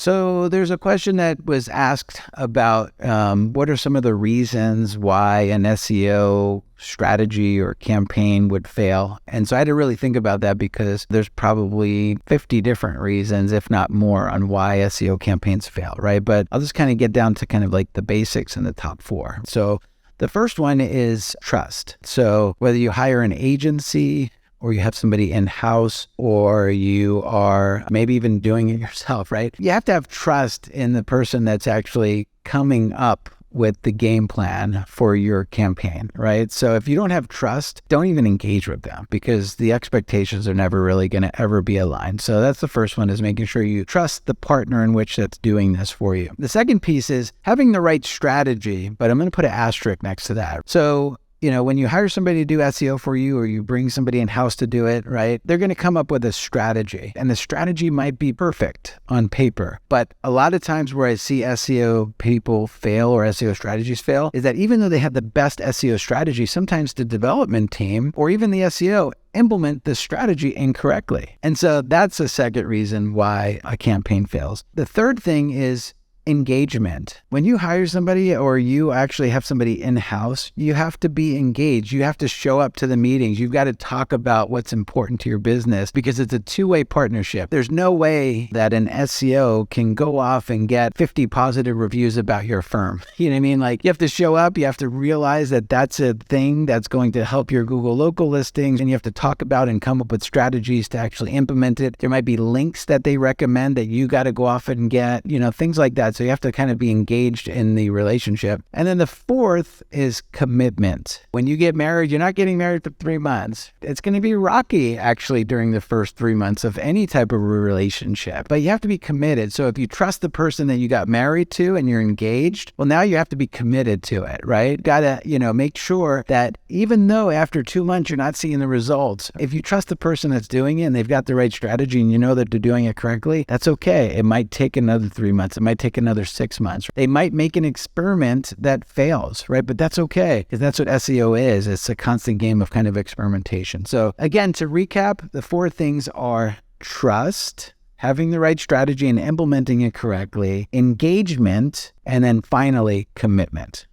So there's a question that was asked about what are some of the reasons why an SEO strategy or campaign would fail. And so I had to really think about that because there's probably 50 different reasons, if not more, on why SEO campaigns fail, right? But I'll just kind of get down to kind of like the basics and the top four. So the first one is trust. So whether you hire an agency or you have somebody in-house, or you are maybe even doing it yourself, right? You have to have trust in the person that's actually coming up with the game plan for your campaign, right? So if you don't have trust, don't even engage with them because the expectations are never really going to ever be aligned. So that's the first one, is making sure you trust the partner in which that's doing this for you. The second piece is having the right strategy, but I'm going to put an asterisk next to that. So when you hire somebody to do SEO for you, or you bring somebody in-house to do it, right, they're going to come up with a strategy, and the strategy might be perfect on paper. But a lot of times where I see SEO people fail or SEO strategies fail is that even though they have the best SEO strategy, sometimes the development team or even the SEO implement the strategy incorrectly. And so that's the second reason why a campaign fails. The third thing is engagement. When you hire somebody or you actually have somebody in-house, you have to be engaged. You have to show up to the meetings. You've got to talk about what's important to your business because it's a two-way partnership. There's no way that an SEO can go off and get 50 positive reviews about your firm. You know what I mean? Like, you have to show up. You have to realize that that's a thing that's going to help your Google local listings, and you have to talk about and come up with strategies to actually implement it. There might be links that they recommend that you got to go off and get, things like that. So you have to kind of be engaged in the relationship. And then the fourth is commitment. When you get married, you're not getting married for 3 months. It's going to be rocky actually during the first 3 months of any type of relationship, but you have to be committed. So if you trust the person that you got married to and you're engaged, well, now you have to be committed to it, right? Got to, make sure that even though after 2 months you're not seeing the results, if you trust the person that's doing it and they've got the right strategy and you know that they're doing it correctly, that's okay. It might take another 3 months. It might take another 6 months. They might make an experiment that fails, right? But that's okay, because that's what SEO is. It's a constant game of kind of experimentation. So again, to recap, the four things are trust, having the right strategy and implementing it correctly, engagement, and then finally commitment.